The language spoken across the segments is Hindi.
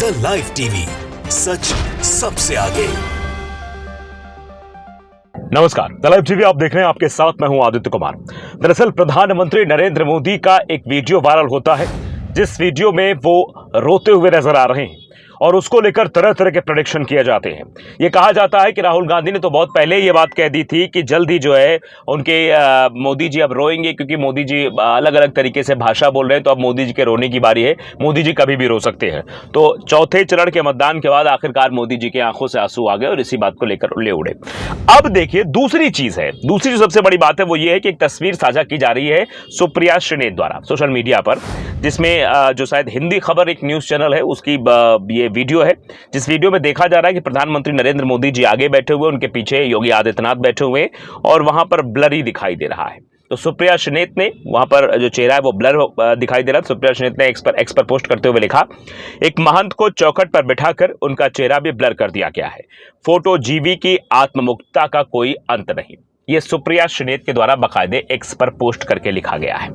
द लाइव टीवी, सच सबसे आगे। नमस्कार, द लाइव टीवी आप देख रहे हैं, आपके साथ मैं हूं आदित्य कुमार। दरअसल प्रधानमंत्री नरेंद्र मोदी का एक वीडियो वायरल होता है, जिस वीडियो में वो रोते हुए नजर आ रहे हैं और उसको लेकर तरह तरह के प्रेडिक्शन किए जाते हैं। ये कहा जाता है कि राहुल गांधी ने तो बहुत पहले ये बात कह दी थी कि जल्द ही जो है उनके मोदी जी अब रोएंगे, क्योंकि मोदी जी अलग अलग तरीके से भाषा बोल रहे हैं, तो अब मोदी जी के रोने की बारी है। मोदी जी कभी भी रो सकते हैं। तो चौथे चरण के मतदान के बाद आखिरकार मोदी जी की आंखों से आंसू आ गए और इसी बात को लेकर ले उड़े। अब देखिए, दूसरी चीज है, दूसरी जो सबसे बड़ी बात है वो ये है कि एक तस्वीर साझा की जा रही है सुप्रिया श्रीनेत द्वारा सोशल मीडिया पर, जिसमें जो शायद हिंदी खबर एक न्यूज चैनल है उसकी ये वीडियो है, जिस वीडियो में देखा जा रहा है कि प्रधानमंत्री नरेंद्र मोदी जी आगे बैठे हुए, उनके पीछे योगी आदित्यनाथ बैठे हुए और वहां पर ब्लरी दिखाई दे रहा है। तो सुप्रिया श्रीनेत ने वहां पर जो चेहरा है वो ब्लर दिखाई दे रहा है। सुप्रिया श्रीनेत ने एक्स पर पोस्ट करते हुए लिखा, एक महंत को चौखट पर बिठाकर उनका चेहरा भी ब्लर कर दिया गया है। फोटो जीवी की आत्ममुक्तता का कोई अंत नहीं। ये सुप्रिया श्रीनेत के द्वारा बाकायदे एक्स पर पोस्ट करके लिखा गया है।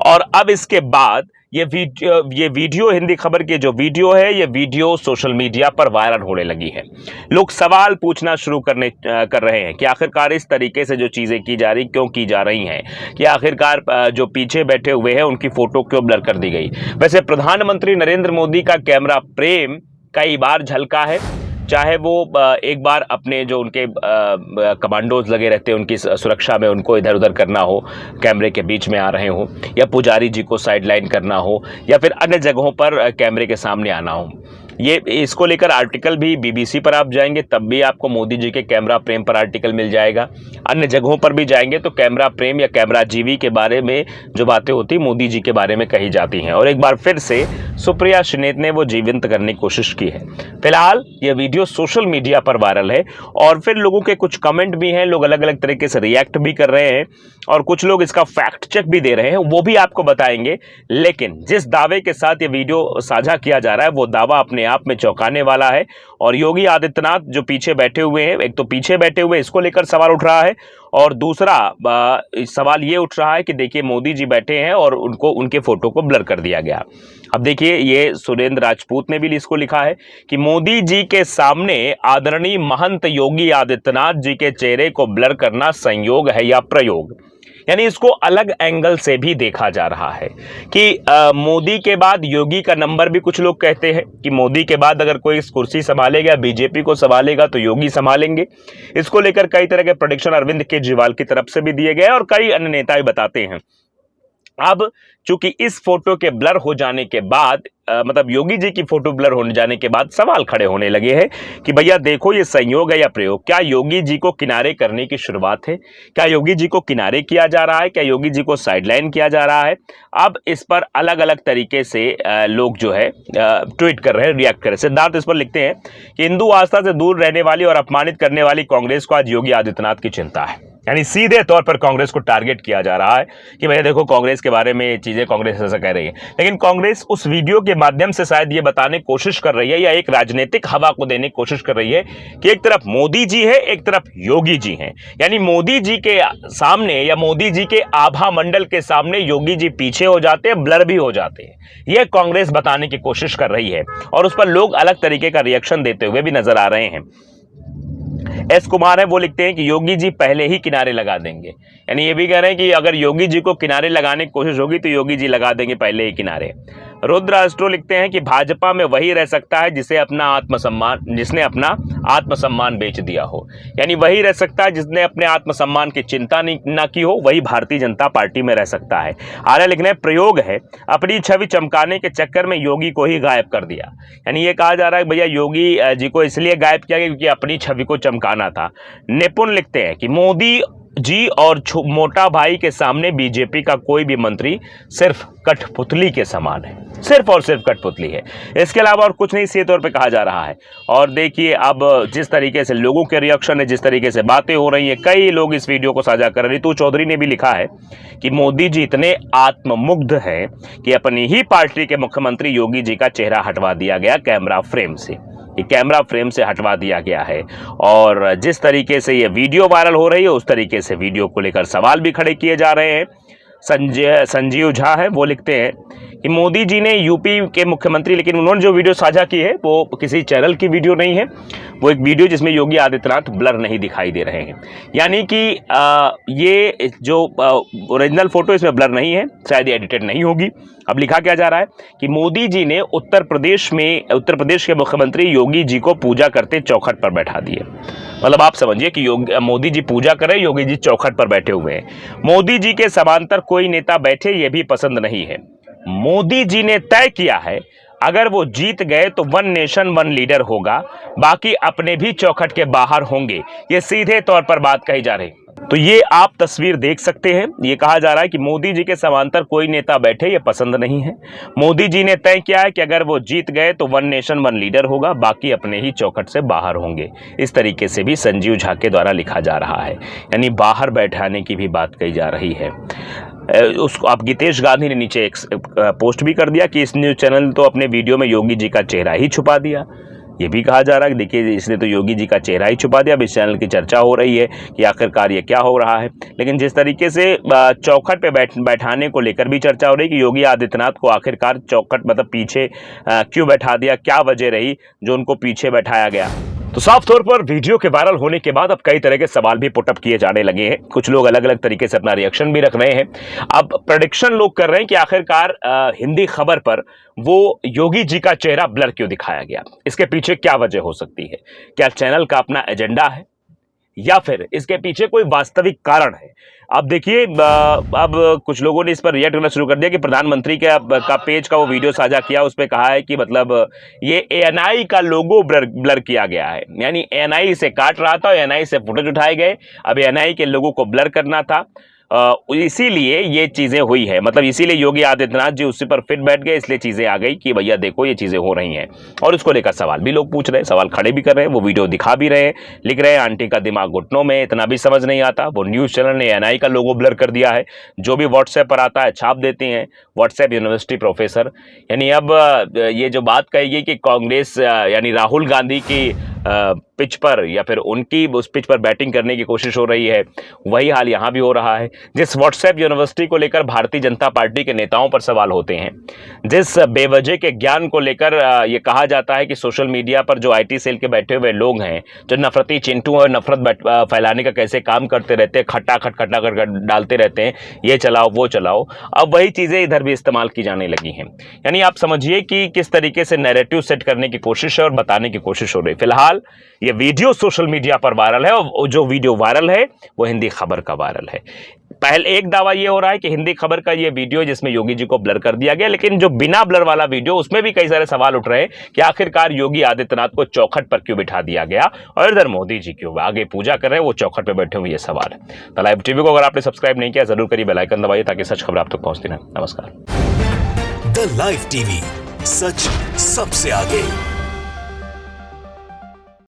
और अब इसके बाद ये वीडियो हिंदी खबर की जो वीडियो है, ये वीडियो सोशल मीडिया पर वायरल होने लगी है। लोग सवाल पूछना शुरू कर रहे हैं कि आखिरकार इस तरीके से जो चीजें की जा रही क्यों की जा रही हैं, कि आखिरकार जो पीछे बैठे हुए हैं उनकी फोटो क्यों ब्लर कर दी गई। वैसे प्रधानमंत्री नरेंद्र मोदी का कैमरा प्रेम कई बार झलका है, चाहे वो एक बार अपने जो उनके कमांडोज लगे रहते हैं उनकी सुरक्षा में उनको इधर उधर करना हो, कैमरे के बीच में आ रहे हो, या पुजारी जी को साइडलाइन करना हो, या फिर अन्य जगहों पर कैमरे के सामने आना हो। ये इसको लेकर आर्टिकल भी बीबीसी पर आप जाएंगे तब भी आपको मोदी जी के कैमरा प्रेम पर आर्टिकल मिल जाएगा। अन्य जगहों पर भी जाएंगे तो कैमरा प्रेम या कैमरा जीवी के बारे में जो बातें होती मोदी जी के बारे में कही जाती हैं। और एक बार फिर से सुप्रिया श्रीनेत ने वो जीवंत करने की कोशिश की है। फिलहाल ये वीडियो सोशल मीडिया पर वायरल है और फिर लोगों के कुछ कमेंट भी हैं, लोग अलग अलग तरीके से रिएक्ट भी कर रहे हैं और कुछ लोग इसका फैक्ट चेक भी दे रहे हैं, वो भी आपको बताएंगे। लेकिन जिस दावे के साथ ये वीडियो साझा किया जा रहा है वो दावा अपने आप में चौंकाने वाला है। और योगी आदित्यनाथ जो पीछे बैठे हुए हैं, एक तो पीछे बैठे हुए इसको लेकर सवाल उठ रहा है, और दूसरा सवाल ये उठ रहा है कि देखिए मोदी जी बैठे हैं और उनके फोटो को ब्लर कर दिया गया। अब देखिए, ये सुरेंद्र राजपूत ने भी इसको लिखा है कि मोदी जी के सामने आदरणीय महंत योगी आदित्यनाथ जी के चेहरे को ब्लर करना संयोग है या प्रयोग। यानी इसको अलग एंगल से भी देखा जा रहा है कि मोदी के बाद योगी का नंबर भी कुछ लोग कहते हैं कि मोदी के बाद अगर कोई इस कुर्सी संभालेगा, बीजेपी को संभालेगा तो योगी संभालेंगे। इसको लेकर कई तरह के प्रेडिक्शन अरविंद केजरीवाल की तरफ से भी दिए गए और कई अन्य नेता भी बताते हैं। अब चूंकि इस फोटो के ब्लर हो जाने के बाद मतलब योगी जी की फोटो ब्लर होने जाने के बाद सवाल खड़े होने लगे हैं कि भैया देखो ये संयोग है या प्रयोग। क्या योगी जी को किनारे करने की शुरुआत है? क्या योगी जी को किनारे किया जा रहा है? क्या योगी जी को साइडलाइन किया जा रहा है? अब इस पर अलग अलग तरीके से लोग जो है ट्वीट कर रहे हैं, रिएक्ट कर रहे हैं। सिद्धार्थ इस पर लिखते हैं कि हिंदू आस्था से दूर रहने वाली और अपमानित करने वाली कांग्रेस को आज योगी आदित्यनाथ की चिंता है। यानी सीधे तौर पर कांग्रेस को टारगेट किया जा रहा है कि भैया देखो कांग्रेस के बारे में चीजें कांग्रेस ऐसा कह रही है। लेकिन कांग्रेस उस वीडियो के माध्यम से शायद ये बताने की कोशिश कर रही है या एक राजनीतिक हवा को देने की कोशिश कर रही है कि एक तरफ मोदी जी है, एक तरफ योगी जी हैं। यानी मोदी जी के सामने या मोदी जी के आभा मंडल के सामने योगी जी पीछे हो जाते हैं, ब्लर भी हो जाते हैं। यह कांग्रेस बताने की कोशिश कर रही है और उस पर लोग अलग तरीके का रिएक्शन देते हुए भी नजर आ रहे हैं। एस कुमार है, वो लिखते हैं कि योगी जी पहले ही किनारे लगा देंगे। यानी ये भी कह रहे हैं कि अगर योगी जी को किनारे लगाने की कोशिश होगी तो योगी जी लगा देंगे पहले ही किनारे। रुद्र अस्ट्रो लिखते हैं कि भाजपा में वही रह सकता है जिसने अपना आत्मसम्मान बेच दिया हो। यानी वही रह सकता है जिसने अपने आत्मसम्मान की चिंता ना की हो, वही भारतीय जनता पार्टी में रह सकता है। आगे लिखने प्रयोग है, अपनी छवि चमकाने के चक्कर में योगी को ही गायब कर दिया। यानी ये कहा जा रहा है भैया योगी जी को इसलिए गायब किया गया क्योंकि अपनी छवि को चमकाना था। निपुण लिखते हैं कि मोदी जी और मोटा भाई के सामने बीजेपी का कोई भी मंत्री सिर्फ कठपुतली के समान है, सिर्फ और सिर्फ कठपुतली है, इसके अलावा और कुछ नहीं, सीधे तौर पे कहा जा रहा है। और देखिए अब जिस तरीके से लोगों के रिएक्शन है, जिस तरीके से बातें हो रही हैं, कई लोग इस वीडियो को साझा कर रहे हैं। रितु चौधरी ने भी लिखा है कि मोदी जी इतने आत्ममुग्ध हैं कि अपनी ही पार्टी के मुख्यमंत्री योगी जी का चेहरा हटवा दिया गया कैमरा फ्रेम से। ये कैमरा फ्रेम से हटवा दिया गया है और जिस तरीके से ये वीडियो वायरल हो रही है उस तरीके से वीडियो को लेकर सवाल भी खड़े किए जा रहे हैं। संजीव झा है, वो लिखते हैं कि मोदी जी ने यूपी के मुख्यमंत्री, लेकिन उन्होंने जो वीडियो साझा की है वो किसी चैनल की वीडियो नहीं है, वो एक वीडियो जिसमें योगी आदित्यनाथ ब्लर नहीं दिखाई दे रहे हैं। यानी कि ये जो ओरिजिनल फोटो इसमें ब्लर नहीं है, शायद ये एडिटेड नहीं होगी। अब लिखा क्या जा रहा है कि मोदी जी ने उत्तर प्रदेश के मुख्यमंत्री योगी जी को पूजा करते चौखट पर बैठा दिए। मतलब आप समझिए कि मोदी जी पूजा कर रहे, योगी जी चौखट पर बैठे हुए हैं। मोदी जी के समांतर कोई नेता बैठे ये भी पसंद नहीं है। मोदी जी ने तय किया है अगर वो जीत गए तो वन नेशन वन लीडर होगा, बाकी अपने भी चौखट के बाहर होंगे। ये सीधे तौर पर बात कही जा रही। तो ये आप तस्वीर देख सकते हैं। ये कहा जा रहा है कि मोदी जी के समांतर कोई नेता बैठे ये पसंद नहीं है। मोदी जी ने तय किया है कि अगर वो जीत गए तो वन नेशन वन लीडर होगा, बाकी अपने ही चौखट से बाहर होंगे। इस तरीके से भी संजीव झा के द्वारा लिखा जा रहा है, यानी बाहर बैठाने की भी बात कही जा रही है। उसको आप गीतेश गांधी ने नीचे एक पोस्ट भी कर दिया कि इस न्यूज़ चैनल तो अपने वीडियो में योगी जी का चेहरा ही छुपा दिया। ये भी कहा जा रहा है कि देखिए इसने तो योगी जी का चेहरा ही छुपा दिया। अब इस चैनल की चर्चा हो रही है कि आखिरकार ये क्या हो रहा है। लेकिन जिस तरीके से चौखट पे बैठाने को लेकर भी चर्चा हो रही है कि योगी आदित्यनाथ को आखिरकार चौखट मतलब पीछे क्यों बैठा दिया, क्या वजह रही जो उनको पीछे बैठाया गया। तो साफ तौर पर वीडियो के वायरल होने के बाद अब कई तरह के सवाल भी पुटअप किए जाने लगे हैं। कुछ लोग अलग अलग तरीके से अपना रिएक्शन भी रख रहे हैं। अब प्रेडिक्शन लोग कर रहे हैं कि आखिरकार हिंदी खबर पर वो योगी जी का चेहरा ब्लर क्यों दिखाया गया, इसके पीछे क्या वजह हो सकती है। क्या चैनल का अपना एजेंडा है या फिर इसके पीछे कोई वास्तविक कारण है। अब देखिए, अब कुछ लोगों ने इस पर रिएक्ट करना शुरू कर दिया कि प्रधानमंत्री का पेज का वो वीडियो साझा किया, उस पर कहा है कि मतलब ये एएनआई का लोगो ब्लर किया गया है, यानी एएनआई से काट रहा था, एएनआई से फुटेज उठाए गए, अब एएनआई के लोगों को ब्लर करना था, इसीलिए ये चीज़ें हुई है। मतलब इसीलिए योगी आदित्यनाथ जी उसी पर फिट बैठ गए, इसलिए चीज़ें आ गई कि भैया देखो ये चीज़ें हो रही हैं। और उसको लेकर सवाल भी लोग पूछ रहे हैं, सवाल खड़े भी कर रहे हैं, वो वीडियो दिखा भी रहे हैं, लिख रहे हैं आंटी का दिमाग घुटनों में, इतना भी समझ नहीं आता। वो न्यूज़ चैनल ने एएनआई का लोगो ब्लर कर दिया है, जो भी व्हाट्सएप पर आता है छाप देते हैं, व्हाट्सएप यूनिवर्सिटी प्रोफेसर। यानी अब ये जो बात कही गई कि कांग्रेस यानी राहुल गांधी की पिच पर या फिर उनकी उस पिच पर बैटिंग करने की कोशिश हो रही है, वही हाल यहाँ भी हो रहा है। जिस व्हाट्सएप यूनिवर्सिटी को लेकर भारतीय जनता पार्टी के नेताओं पर सवाल होते हैं, जिस बेवजह के ज्ञान को लेकर ये कहा जाता है कि सोशल मीडिया पर जो आईटी सेल के बैठे हुए लोग हैं, जो नफरती चिंटू और नफरत फैलाने का कैसे काम करते रहते हैं, खट्टा डालते रहते हैं, ये चलाओ वो चलाओ, अब वही चीज़ें इधर भी इस्तेमाल की जाने लगी हैं। यानी आप समझिए कि किस तरीके से नैरेटिव सेट करने की कोशिश है और बताने की कोशिश हो रही है। फिलहाल ये वीडियो सोशल मीडिया पर वायरल है और जो वीडियो वायरल है वो हिंदी खबर का वायरल है। पहले एक दावा ये हो रहा है कि हिंदी खबर का ये वीडियो जिसमें योगी जी को ब्लर कर दिया गया, लेकिन जो बिना ब्लर वाला वीडियो उसमें भी कई सारे सवाल उठ रहे हैं कि आखिरकार योगी आदित्यनाथ को चौखट पर क्यों बिठा दिया गया और इधर मोदी जी क्यों आगे पूजा कर रहे हैं, वो चौखट पर बैठे हुए, ये सवाल है। द लाइव टीवी को अगर आपने सब्सक्राइब नहीं किया जरूर करिए, बेल आइकन दबाइए ताकि सच खबर आप तक पहुंचती रहे। नमस्कार। द लाइव टीवी, सच सबसे आगे।